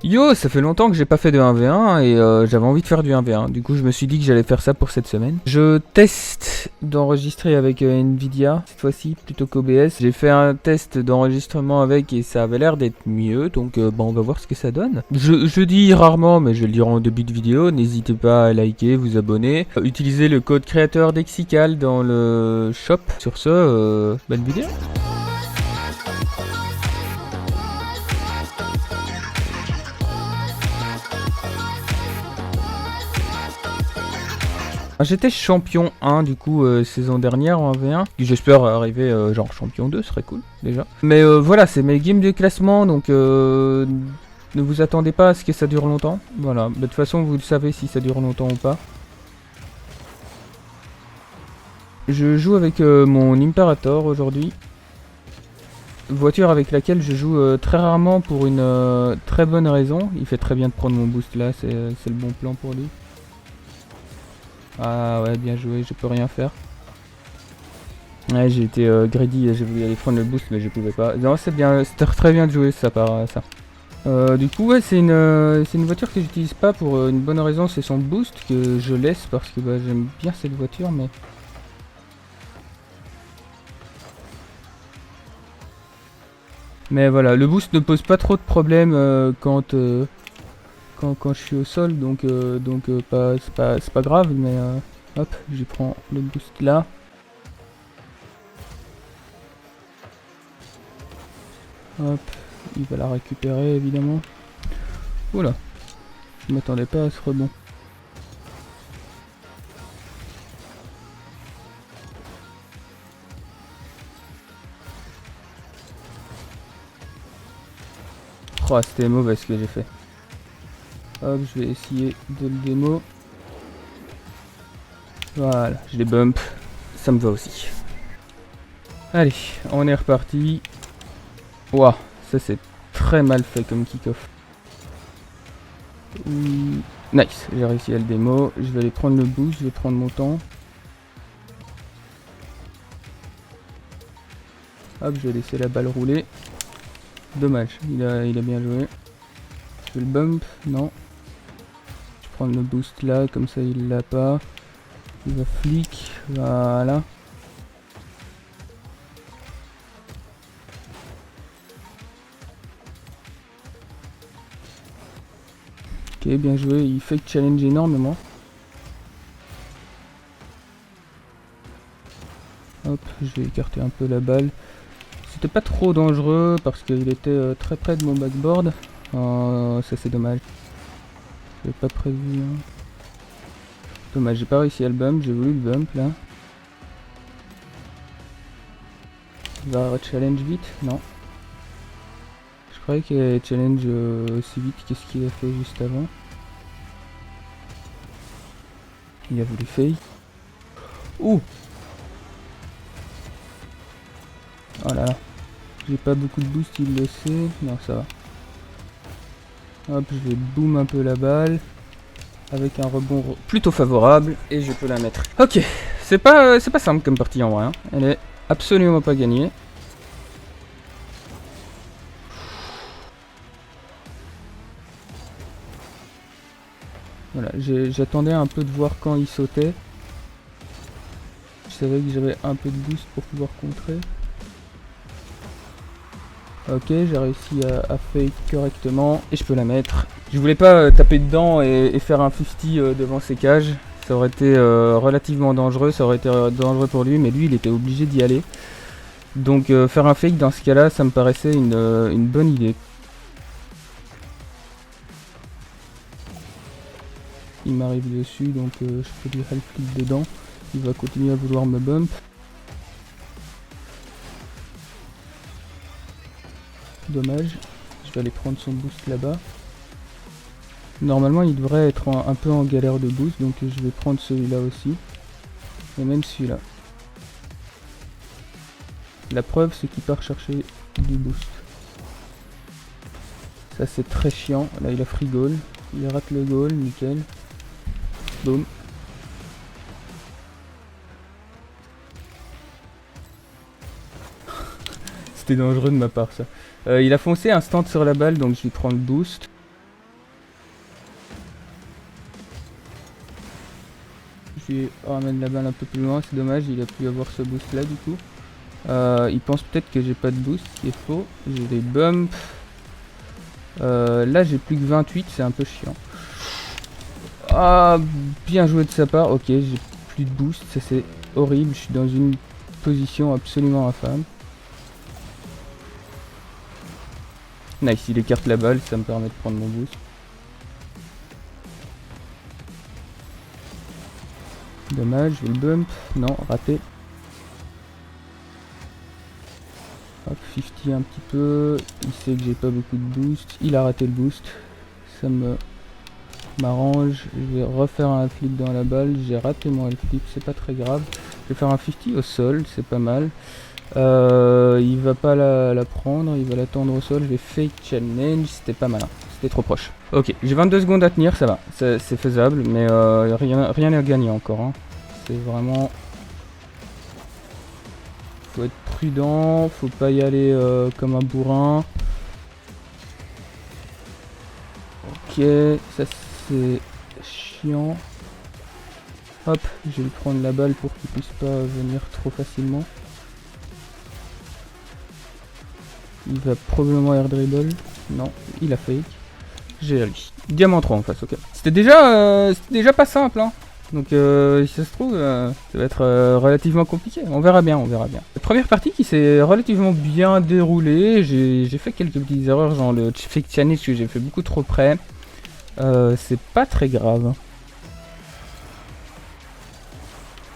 Yo, ça fait longtemps que j'ai pas fait de 1v1 et j'avais envie de faire du 1v1. Du coup, je me suis dit que j'allais faire ça pour cette semaine. Je teste d'enregistrer avec Nvidia cette fois-ci plutôt qu'OBS. J'ai fait un test d'enregistrement avec et ça avait l'air d'être mieux. Donc, on va voir ce que ça donne. Je dis rarement, mais je vais le dire en début de vidéo. N'hésitez pas à liker, vous abonner. Utilisez le code créateur d'Exical dans le shop. Sur ce, bonne vidéo. J'étais champion 1 du coup saison dernière en V1. J'espère arriver genre champion 2, ce serait cool déjà. Mais voilà, c'est mes games de classement donc ne vous attendez pas à ce que ça dure longtemps. Voilà, de toute façon vous le savez si ça dure longtemps ou pas. Je joue avec mon Imperator aujourd'hui. Voiture avec laquelle je joue très rarement pour une très bonne raison. Il fait très bien de prendre mon boost là, c'est le bon plan pour lui. Ah ouais, bien joué, je peux rien faire. Ouais, j'ai été greedy, j'ai voulu aller prendre le boost mais je pouvais pas. Non, c'est bien, c'était très bien de jouer ça par ça. Du coup, ouais, c'est une voiture que j'utilise pas pour une bonne raison, c'est son boost que je laisse parce que bah, j'aime bien cette voiture, mais... Mais voilà, le boost ne pose pas trop de problèmes quand je suis au sol, donc c'est pas grave, mais hop, je prends le boost là. Hop, il va la récupérer évidemment. Oula, je m'attendais pas à ce rebond. Oh, c'était mauvais ce que j'ai fait. Hop, je vais essayer de le démo. Voilà, je les bump. Ça me va aussi. Allez, on est reparti. Ouah, ça c'est très mal fait comme kick-off. Nice, j'ai réussi à le démo. Je vais aller prendre le boost, je vais prendre mon temps. Hop, je vais laisser la balle rouler. Dommage, il a bien joué. Je vais le bump, non. Je vais prendre le boost là, comme ça il l'a pas. Il va flic, voilà. Ok, bien joué, il fake challenge énormément. Hop, je vais écarter un peu la balle. C'était pas trop dangereux parce qu'il était très près de mon backboard. Oh, ça c'est dommage. J'avais pas prévu. Hein. Dommage, j'ai pas réussi à le bump, j'ai voulu le bump là. Il va challenge vite? Non. Je croyais qu'il allait challenge aussi vite qu'est-ce qu'il a fait juste avant. Il a voulu fake. Ouh! Oh là là. J'ai pas beaucoup de boost, il le sait. Non, ça va. Hop, je vais boom un peu la balle. Avec un rebond plutôt favorable. Et je peux la mettre. Ok, c'est pas simple comme partie en vrai. Hein. Elle est absolument pas gagnée. Voilà, j'attendais un peu de voir quand il sautait. Je savais que j'avais un peu de boost pour pouvoir contrer. Ok, j'ai réussi à fake correctement et je peux la mettre. Je voulais pas taper dedans et faire un 50 devant ses cages. Ça aurait été relativement dangereux, ça aurait été dangereux pour lui, mais lui il était obligé d'y aller. Donc faire un fake dans ce cas-là, ça me paraissait une bonne idée. Il m'arrive dessus, donc je peux lui half click dedans. Il va continuer à vouloir me bump. Dommage, je vais aller prendre son boost là-bas. Normalement il devrait être un peu en galère de boost, donc je vais prendre celui-là aussi. Et même celui-là. La preuve c'est qu'il part chercher du boost. Ça c'est très chiant, là il a free goal. Il rate le goal, nickel. Boom. C'était dangereux de ma part ça. Il a foncé un stand sur la balle donc je lui prends le boost. Je lui ramène la balle un peu plus loin, c'est dommage, il a pu avoir ce boost là du coup. Il pense peut-être que j'ai pas de boost, ce qui est faux. J'ai des bumps. Là j'ai plus que 28, c'est un peu chiant. Ah, bien joué de sa part. Ok, j'ai plus de boost, ça c'est horrible, je suis dans une position absolument infâme. Nice, il écarte la balle, ça me permet de prendre mon boost. Dommage, je vais le bump. Non, raté. Hop, 50 un petit peu. Il sait que j'ai pas beaucoup de boost. Il a raté le boost. Ça m'arrange. Je vais refaire un flip dans la balle. J'ai raté mon flip, c'est pas très grave. Je vais faire un 50 au sol, c'est pas mal. Il va pas la prendre, il va l'attendre au sol. Je vais fake challenge, c'était pas malin. C'était trop proche. Ok, j'ai 22 secondes à tenir, ça va. C'est faisable, mais rien n'est gagné encore. Hein. C'est vraiment... Faut être prudent, faut pas y aller comme un bourrin. Ok, ça c'est chiant. Hop, je vais lui prendre la balle pour qu'il puisse pas venir trop facilement. Il va probablement air dribble. Non, il a fake. J'ai lui. Diamant 3 en face, ok. C'était déjà pas simple, hein. Donc si ça se trouve, ça va être relativement compliqué. On verra bien, on verra bien. La première partie qui s'est relativement bien déroulée. J'ai fait quelques petites erreurs, genre le fake challenge que j'ai fait beaucoup trop près. C'est pas très grave.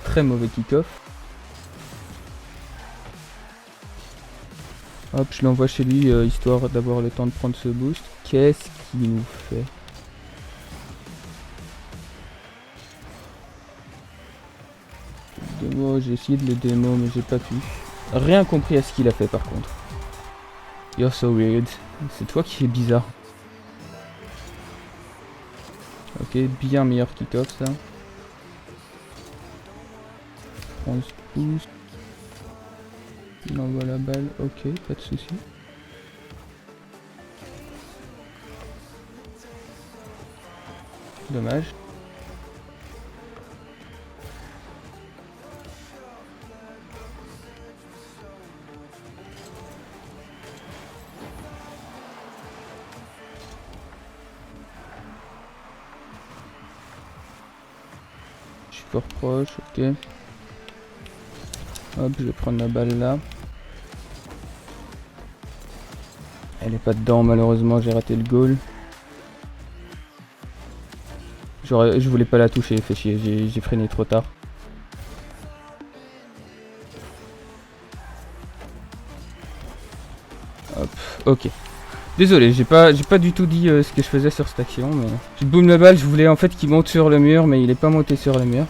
Très mauvais kick-off. Hop, je l'envoie chez lui, histoire d'avoir le temps de prendre ce boost. Qu'est-ce qu'il nous fait? Démo, j'ai essayé de le démo, mais j'ai pas pu. Rien compris à ce qu'il a fait par contre. You're so weird. C'est toi qui es bizarre. Ok, bien meilleur kick-off ça. On se pousse. Il envoie la balle, ok, pas de souci. Dommage. Je suis fort proche, ok. Hop, je vais prendre la balle là. Elle est pas dedans, malheureusement, j'ai raté le goal. Je voulais pas la toucher, fait chier, j'ai freiné trop tard. Hop, ok. Désolé, j'ai pas du tout dit ce que je faisais sur cette action, mais... Je boum la balle, je voulais en fait qu'il monte sur le mur, mais il est pas monté sur le mur.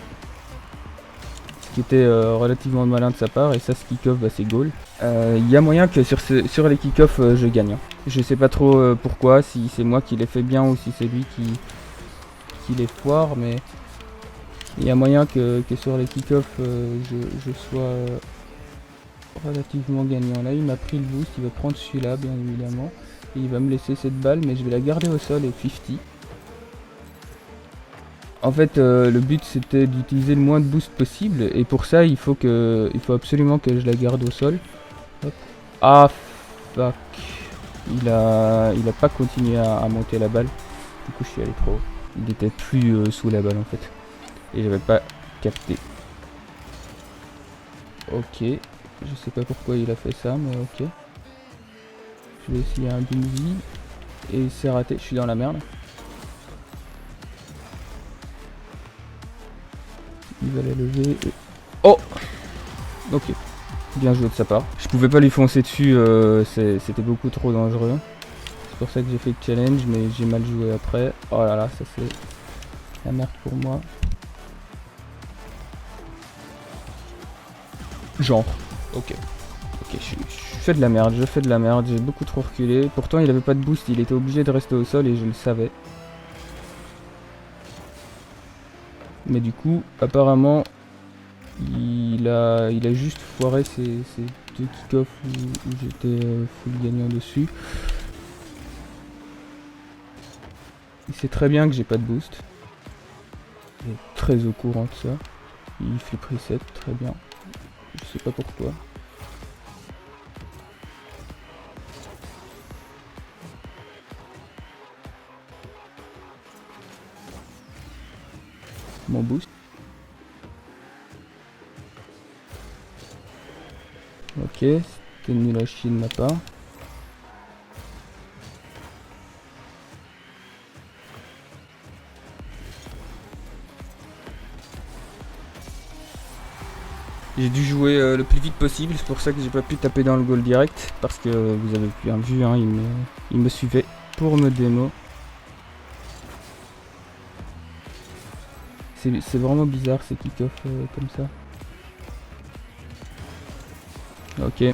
Ce qui était relativement malin de sa part, et ça, ce kick-off, bah, c'est goal. Il y a moyen que sur les kick-off, je gagne. Hein. Je sais pas trop pourquoi, si c'est moi qui l'ai fait bien ou si c'est lui qui les foire, mais il y a moyen que sur les kick-off je sois relativement gagnant. Là il m'a pris le boost, il va prendre celui-là bien évidemment, et il va me laisser cette balle, mais je vais la garder au sol et 50. En fait le but c'était d'utiliser le moins de boost possible, et pour ça il faut absolument que je la garde au sol. Hop. Ah fuck, il a pas continué à monter la balle, du coup je suis allé trop haut. Il était plus sous la balle en fait. Et j'avais pas capté. Ok. Je sais pas pourquoi il a fait ça, mais ok. Je vais essayer un Doomsy. Et c'est raté, je suis dans la merde. Il va la lever. Et... Oh! Ok. Bien joué de sa part. Je pouvais pas lui foncer dessus, c'était beaucoup trop dangereux. C'est pour ça que j'ai fait le challenge, mais j'ai mal joué après. Oh là là, ça c'est la merde pour moi. Genre. Ok. Ok, je fais de la merde, j'ai beaucoup trop reculé. Pourtant il avait pas de boost, il était obligé de rester au sol et je le savais. Mais du coup, apparemment, il a juste foiré ces deux kick-offs où j'étais full gagnant dessus. Il sait très bien que j'ai pas de boost. Il est très au courant de ça. Il fait preset, très bien. Je sais pas pourquoi. Mon boost. Ok, c'était nul à chier de ma part. J'ai dû jouer le plus vite possible, c'est pour ça que j'ai pas pu taper dans le goal direct. Parce que vous avez bien vu, hein, il me suivait pour me démo. C'est vraiment bizarre ces kick-off comme ça. Ok. Je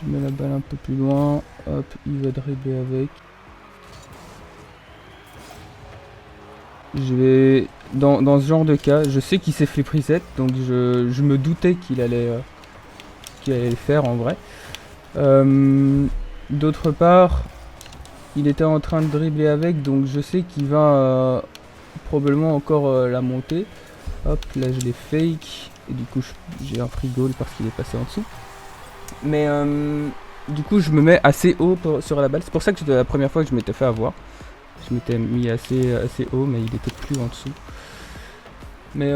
mets la balle un peu plus loin. Hop, il va dribbler avec. Je vais... Dans ce genre de cas, je sais qu'il s'est fait preset, donc je me doutais qu'il allait le faire en vrai. D'autre part, il était en train de dribbler avec, donc je sais qu'il va probablement encore la monter. Hop, là je l'ai fake, et du coup j'ai un free goal parce qu'il est passé en dessous. Mais du coup je me mets assez haut sur la balle, c'est pour ça que c'était la première fois que je m'étais fait avoir. Je m'étais mis assez haut, mais il était plus en dessous. Mais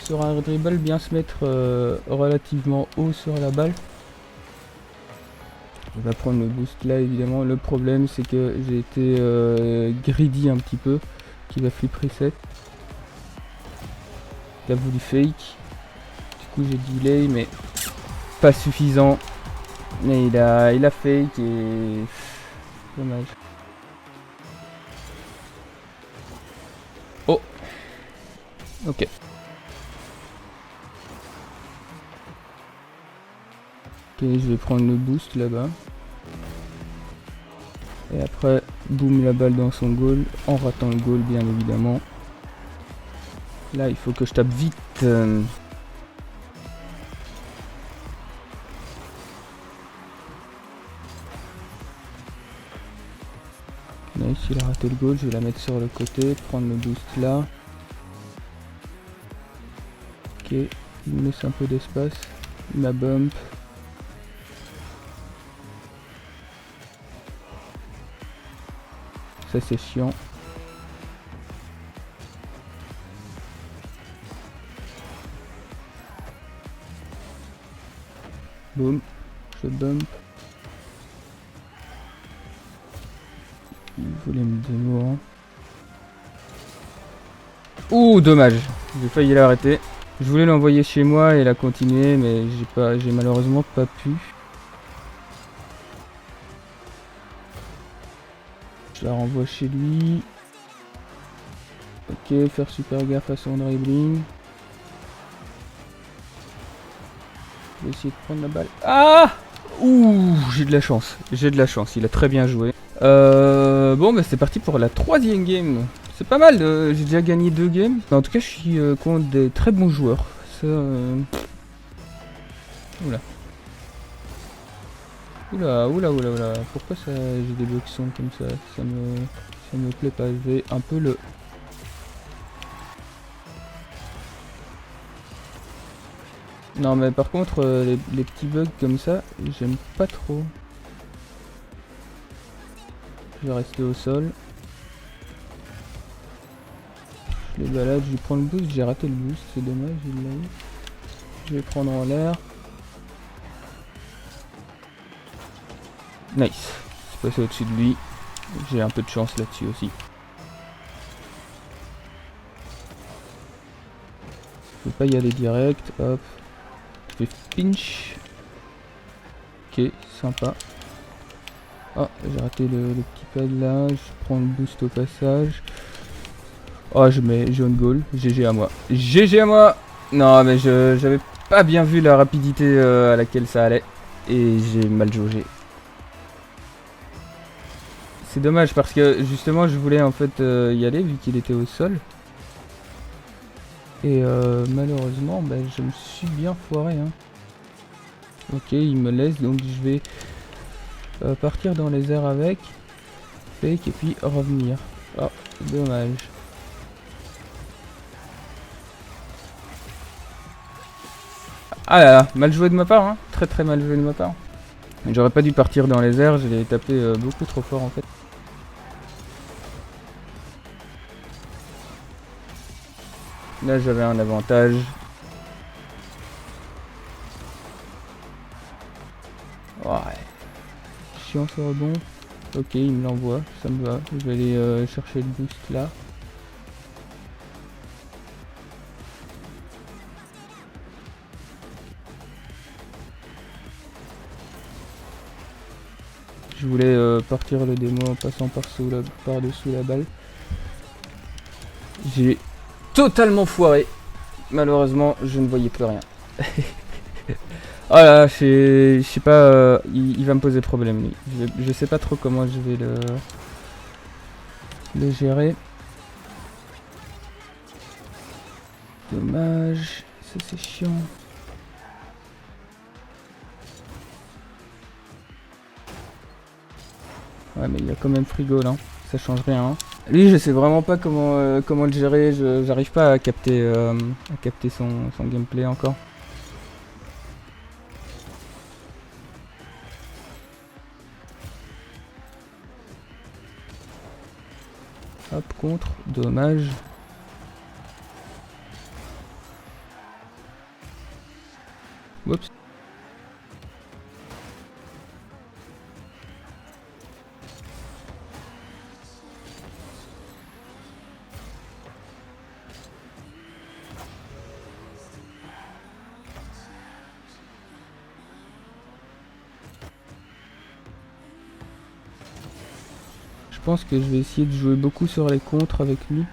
sur un dribble, bien se mettre relativement haut sur la balle. On va prendre le boost là évidemment. Le problème c'est que j'ai été greedy un petit peu. Qui va flip reset. Il a voulu fake. Du coup j'ai delay mais pas suffisant. Mais il a fake et... Dommage. Oh. Ok. Ok, je vais prendre le boost là-bas. Et après, boum, la balle dans son goal, en ratant le goal bien évidemment. Là, il faut que je tape vite. Nice, il a raté le goal, je vais la mettre sur le côté, prendre le boost là. Ok, il me laisse un peu d'espace. Il m'a bump. Ça c'est chiant. Boum, je bump. Il voulait me démo. Hein. Ouh, dommage. J'ai failli l'arrêter. Je voulais l'envoyer chez moi et la continuer, mais j'ai malheureusement pas pu. Je la renvoie chez lui. Ok, faire super gaffe à son dribbling. Je vais essayer de prendre la balle. Ah! Ouh, j'ai de la chance. J'ai de la chance. Il a très bien joué. Bon, bah c'est parti pour la 3e game. C'est pas mal. J'ai déjà gagné 2 games. En tout cas, je suis contre des très bons joueurs. Ça. Oula. Oula. Pourquoi ça, j'ai des blocs qui sont comme ça? Ça me plaît pas. Je vais un peu le... Non mais par contre les petits bugs comme ça, j'aime pas trop. Je vais rester au sol. Je les balade, je prends le boost, j'ai raté le boost, c'est dommage, il l'a eu. Je vais prendre en l'air. Nice. C'est passé au-dessus de lui. J'ai un peu de chance là-dessus aussi. Je peux pas y aller direct, hop. Je fais pinch. Ok, sympa. Ah, j'ai raté le petit pad là, je prends le boost au passage. Oh, je mets jaune goal, GG à moi. GG à moi. Non, mais j'avais pas bien vu la rapidité à laquelle ça allait. Et j'ai mal jaugé. C'est dommage parce que justement je voulais en fait y aller vu qu'il était au sol. Et malheureusement, bah, je me suis bien foiré. Hein. Ok, il me laisse, donc je vais Partir dans les airs avec. Fake et puis revenir. Oh, dommage. Ah là là, mal joué de ma part, hein. Très très mal joué de ma part. J'aurais pas dû partir dans les airs, je l'ai tapé beaucoup trop fort en fait. Là j'avais un avantage. Ouais. Chiant ce rebond. Ok, il me l'envoie, ça me va. Je vais aller chercher le boost là. Je voulais partir le démo en passant par-dessous la balle. J'ai totalement foiré. Malheureusement, je ne voyais plus rien. Oh là, je sais pas, il va me poser problème lui. Je sais pas trop comment je vais le gérer. Dommage, ça c'est chiant. Ouais mais il a quand même frigo là, ça change rien. Hein. Lui je sais vraiment pas comment le gérer, j'arrive pas à capter son gameplay encore. Hop, contre, dommage. Oups. Je pense que je vais essayer de jouer beaucoup sur les contres avec lui.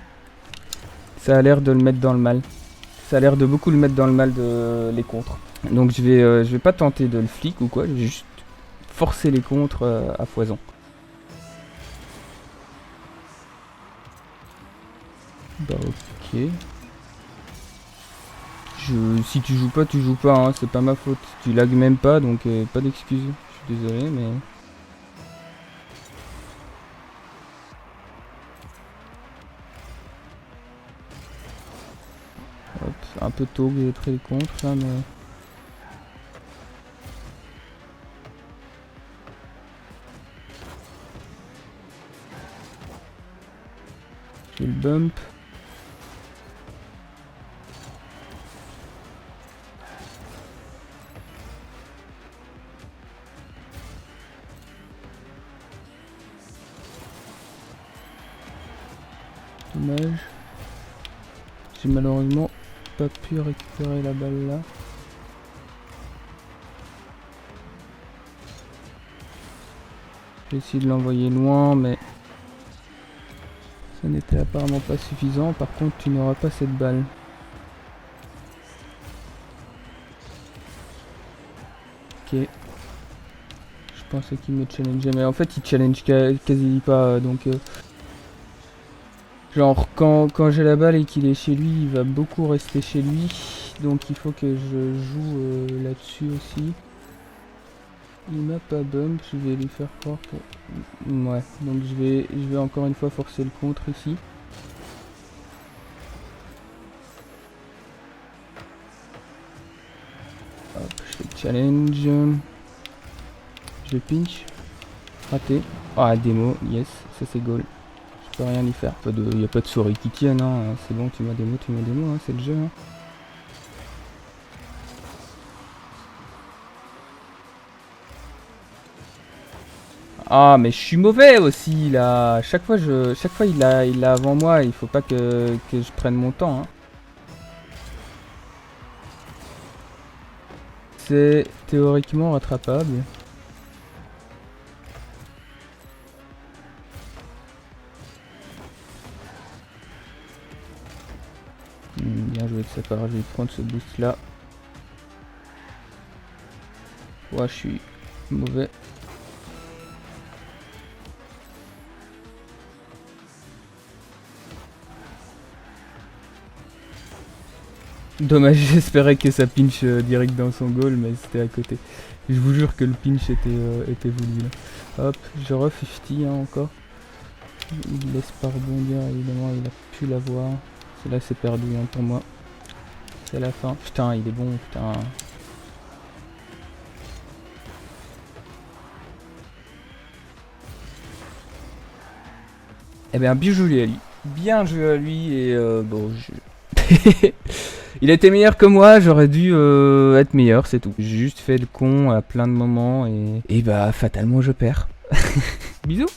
Ça a l'air de le mettre dans le mal. Ça a l'air de beaucoup le mettre dans le mal de les contres. Donc je vais pas tenter de le flic ou quoi, je vais juste forcer les contres à foison. Bah ok. Si tu joues pas, tu joues pas, hein, c'est pas ma faute. Tu lags même pas, donc pas d'excuses. Je suis désolé, mais... Hop, un peu tôt que j'ai pris le contre là, mais... J'ai le bump. Dommage. J'ai malheureusement pas pu récupérer la balle là. J'ai essayé de l'envoyer loin, mais ça n'était apparemment pas suffisant. Par contre, tu n'auras pas cette balle. Ok. Je pensais qu'il me challengeait, mais en fait, il challenge quasi pas, donc... Genre, quand j'ai la balle et qu'il est chez lui, il va beaucoup rester chez lui. Donc, il faut que je joue là-dessus aussi. Il m'a pas bump, je vais lui faire croire que... Ouais, donc je vais encore une fois forcer le contre ici. Hop, je fais challenge. Je pinch. Raté. Ah, démo, yes, ça c'est goal. Je peux rien y faire. Il n'y a pas de souris qui tiennent, hein. C'est bon, tu m'as démo, hein. C'est le jeu. Hein. Ah mais je suis mauvais aussi là. Chaque fois il a avant moi. Il faut pas que je prenne mon temps. Hein. C'est théoriquement rattrapable. Bien joué de sa part. Je vais prendre ce boost là. Ouais, je suis mauvais. Dommage, j'espérais que ça pinch direct dans son goal, mais c'était à côté. Je vous jure que le pinch était voulu là. Hop, je re-50 encore. Il laisse pas rebondir, évidemment, il a pu l'avoir. Là c'est perdu hein, pour moi. C'est la fin. Putain, il est bon, putain. Eh bien, bien joué à lui. Bien joué à lui et bon, il a été meilleur que moi, j'aurais dû être meilleur, c'est tout. J'ai juste fait le con à plein de moments et bah fatalement je perds. Bisous.